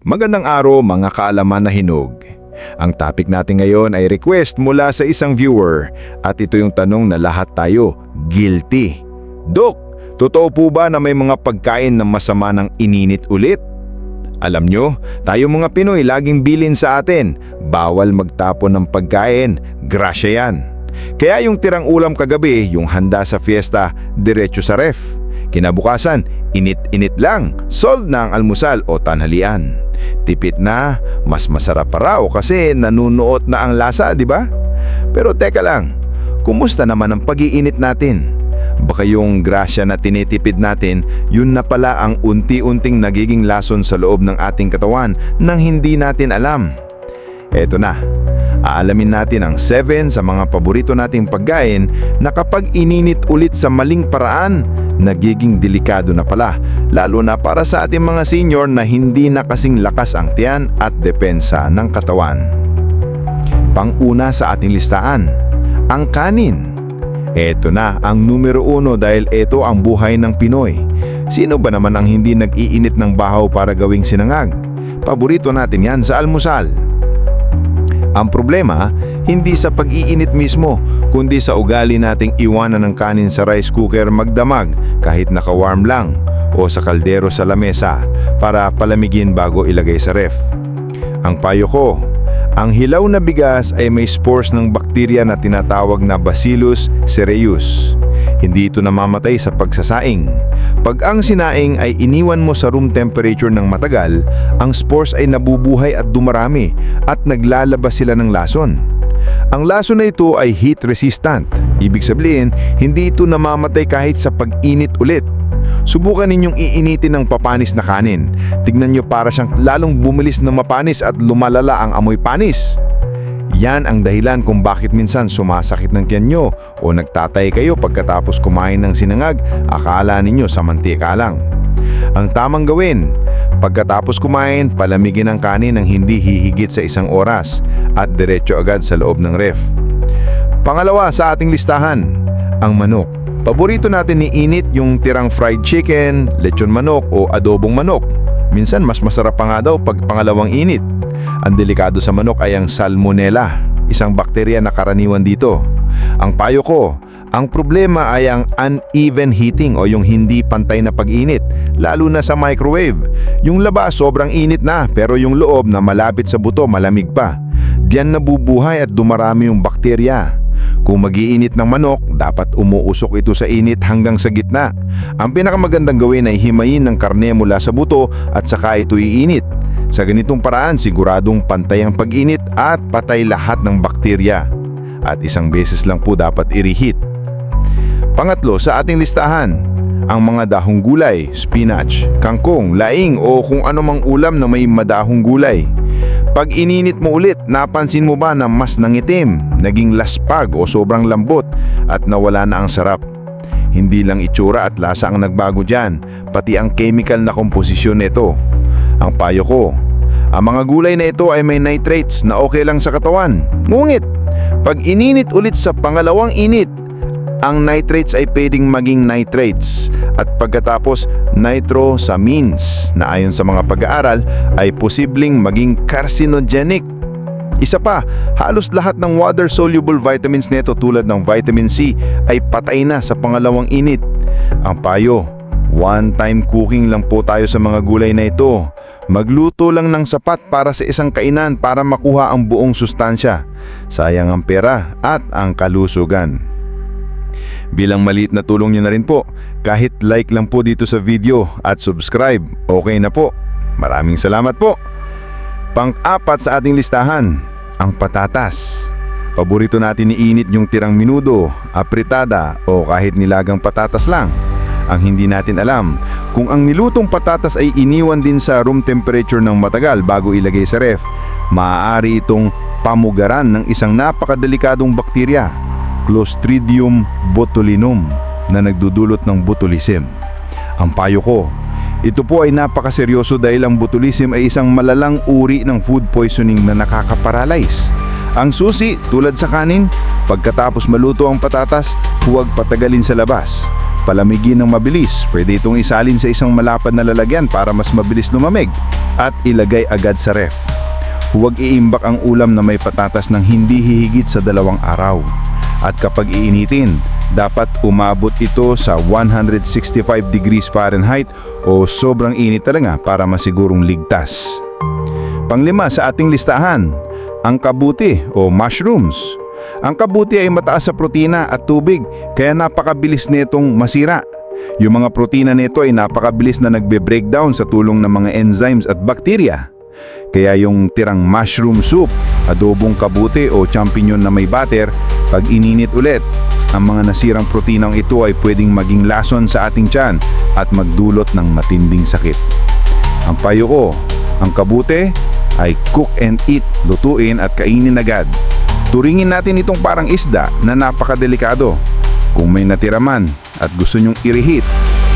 Magandang araw mga kaalaman na hinog. Ang topic natin ngayon ay request mula sa isang viewer at ito yung tanong na lahat tayo guilty. Dok, totoo po ba na may mga pagkain na masama ng ininit ulit? Alam nyo, tayo mga Pinoy laging bilin sa atin, bawal magtapon ng pagkain, grasya yan. Kaya yung tirang ulam kagabi, yung handa sa fiesta, diretso sa ref. Kinabukasan, init-init lang, solve na ang almusal o tanghalian. Tipid na, mas masarap pa raw kasi nanunuot na ang lasa, di ba? Pero teka lang, kumusta naman ang pag-iinit natin? Baka yung grasya na tinitipid natin, yun na pala ang unti-unting nagiging lason sa loob ng ating katawan nang hindi natin alam. Eto na, aalamin natin ang 7 sa mga paborito nating pagkain na kapag ininit ulit sa maling paraan, nagiging delikado na pala, lalo na para sa ating mga senior na hindi na kasing lakas ang tiyan at depensa ng katawan. Pang-una sa ating listahan, ang kanin. Eto na ang numero 1 dahil ito ang buhay ng Pinoy. Sino ba naman ang hindi nag-iinit ng bahaw para gawing sinangag? Paborito natin yan sa almusal. Ang problema, hindi sa pag-iinit mismo, kundi sa ugali nating iwanan ng kanin sa rice cooker magdamag kahit naka-warm lang o sa kaldero sa lamesa para palamigin bago ilagay sa ref. Ang payo ko, ang hilaw na bigas ay may spores ng bakterya na tinatawag na Bacillus cereus. Hindi ito namamatay sa pagsasaing. Pag ang sinaing ay iniwan mo sa room temperature ng matagal, ang spores ay nabubuhay at dumarami at naglalabas sila ng lason. Ang lason na ito ay heat resistant. Ibig sabihin, hindi ito namamatay kahit sa pag-init ulit. Subukan ninyong iinitin ng papanis na kanin. Tignan nyo para siyang lalong bumilis na mapanis at lumalala ang amoy panis. Yan ang dahilan kung bakit minsan sumasakit ng tiyan nyo o nagtatay kayo pagkatapos kumain ng sinangag, akala ninyo sa mantika lang. Ang tamang gawin, pagkatapos kumain, palamigin ang kanin ng hindi hihigit sa 1 oras at diretso agad sa loob ng ref. Pangalawa sa ating listahan, ang manok. Paborito natin ni init yung tirang fried chicken, lechon manok o adobong manok. Minsan mas masarap pa nga daw pag pangalawang init. Ang delikado sa manok ay ang salmonella, isang bakterya na karaniwan dito. Ang payo ko, ang problema ay ang uneven heating o yung hindi pantay na pag-init, lalo na sa microwave. Yung labas sobrang init na pero yung loob na malapit sa buto malamig pa. Diyan nabubuhay at dumarami yung bakterya. Kung mag-iinit ng manok, dapat umuusok ito sa init hanggang sa gitna. Ang pinakamagandang gawin ay himayin ng karne mula sa buto at saka ito iinit. Sa ganitong paraan, siguradong pantay ang pag-init at patay lahat ng bakterya. At isang beses lang po dapat i-reheat. Pangatlo sa ating listahan, ang mga dahong gulay, spinach, kangkong, laing o kung anumang ulam na may madahong gulay. Pag ininit mo ulit, napansin mo ba na mas nangitim, naging laspag o sobrang lambot at nawala na ang sarap? Hindi lang itsura at lasa ang nagbago dyan, pati ang chemical na komposisyon nito. Ang payo ko, ang mga gulay na ito ay may nitrates na okay lang sa katawan. Ngunit, pag ininit ulit sa pangalawang init, ang nitrates ay pwedeng maging nitrates at pagkatapos nitrosamines na ayon sa mga pag-aaral ay posibleng maging carcinogenic. Isa pa, halos lahat ng water-soluble vitamins nito tulad ng vitamin C ay patay na sa pangalawang init. Ang payo, one-time cooking lang po tayo sa mga gulay na ito. Magluto lang ng sapat para sa isang kainan para makuha ang buong sustansya. Sayang ang pera at ang kalusugan. Bilang maliit na tulong nyo na rin po, kahit like lang po dito sa video at subscribe, okay na po. Maraming salamat po. Pang-apat sa ating listahan, ang patatas. Paborito natin iinit yung tirang minudo, apritada o kahit nilagang patatas lang. Ang hindi natin alam, kung ang nilutong patatas ay iniwan din sa room temperature ng matagal bago ilagay sa ref, maaari itong pamugaran ng isang napakadelikadong bakterya, Clostridium botulinum, na nagdudulot ng botulism. Ang payo ko, ito po ay napakaseryoso dahil ang botulism ay isang malalang uri ng food poisoning na nakakaparalyze. Ang susi, tulad sa kanin, pagkatapos maluto ang patatas, huwag patagalin sa labas. Palamigin ng mabilis, pwede itong isalin sa isang malapad na lalagyan para mas mabilis lumamig at ilagay agad sa ref. Huwag iimbak ang ulam na may patatas ng hindi hihigit sa 2 araw. At kapag iinitin, dapat umabot ito sa 165 degrees Fahrenheit o sobrang init talaga para masigurong ligtas. Panglima sa ating listahan, ang kabuti o mushrooms. Ang kabuti ay mataas sa protina at tubig kaya napakabilis nitong masira. Yung mga protina nito ay napakabilis na nagbe-breakdown sa tulong ng mga enzymes at bakterya. Kaya yung tirang mushroom soup, adobong kabuti o champignon na may batter, pag ininit ulit, ang mga nasirang protinang ito ay pwedeng maging lason sa ating tiyan at magdulot ng matinding sakit. Ang payo ko, ang kabuti ay cook and eat, lutuin at kainin agad. Turingin natin itong parang isda na napakadelikado. Kung may natira man at gusto nyong i-reheat,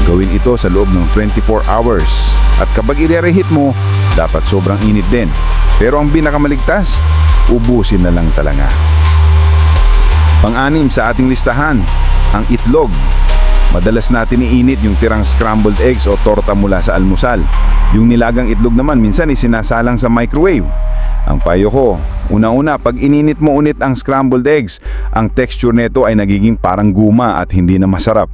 gawin ito sa loob ng 24 hours. At kapag i-reheat mo, dapat sobrang init din. Pero ang pinakamaligtas, ubusin na lang talaga. Pang-anim sa ating listahan, ang itlog. Madalas natin iinit yung tirang scrambled eggs o torta mula sa almusal. Yung nilagang itlog naman minsan isinasalang sa microwave. Ang payo ko, una-una pag ininit mo ulit ang scrambled eggs, ang texture nito ay nagiging parang guma at hindi na masarap.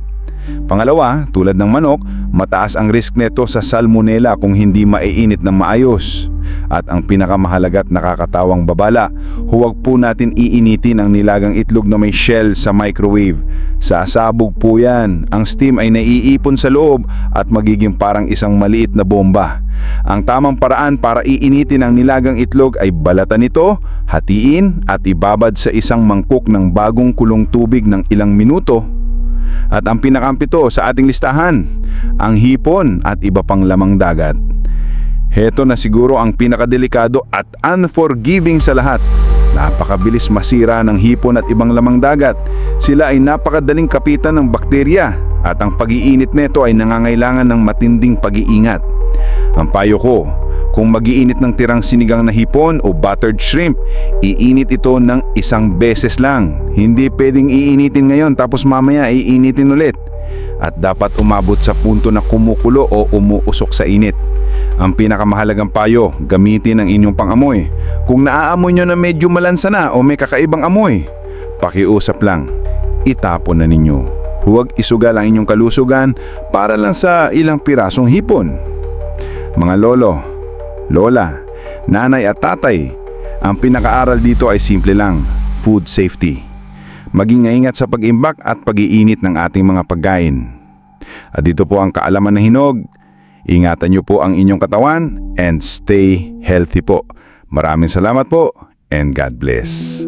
Pangalawa, tulad ng manok, mataas ang risk nito sa salmonella kung hindi maiinit ng maayos. At ang pinakamahalaga at nakakatawang babala, huwag po natin iinitin ang nilagang itlog na may shell sa microwave. Sasabog po yan. Ang steam ay naiipon sa loob at magiging parang isang maliit na bomba. Ang tamang paraan para iinitin ang nilagang itlog ay balatan ito, hatiin at ibabad sa isang mangkok ng bagong kulong tubig ng ilang minuto. At ang pinakampito sa ating listahan, ang hipon at iba pang lamang dagat. Heto na siguro ang pinakadelikado at unforgiving sa lahat. Napakabilis masira ng hipon at ibang lamang dagat. Sila ay napakadaling kapitan ng bakterya at ang pag-iinit nito ay nangangailangan ng matinding pag-iingat. Ang payo ko, kung mag-iinit ng tirang sinigang na hipon o buttered shrimp, iinit ito ng 1 beses lang. Hindi pwedeng iinitin ngayon tapos mamaya iinitin ulit. At dapat umabot sa punto na kumukulo o umuusok sa init. Ang pinakamahalagang payo, gamitin ang inyong pangamoy. Kung naaamoy nyo na medyo malansa na o may kakaibang amoy, pakiusap lang, itapon na ninyo. Huwag isugal ang inyong kalusugan para lang sa ilang pirasong hipon. Mga lolo, lola, nanay at tatay, ang pinakaaral dito ay simple lang, food safety. Maging maingat sa pag-imbak at pag-iinit ng ating mga pagkain. At dito po ang kaalaman na hinog. Ingatan niyo po ang inyong katawan and stay healthy po. Maraming salamat po and God bless.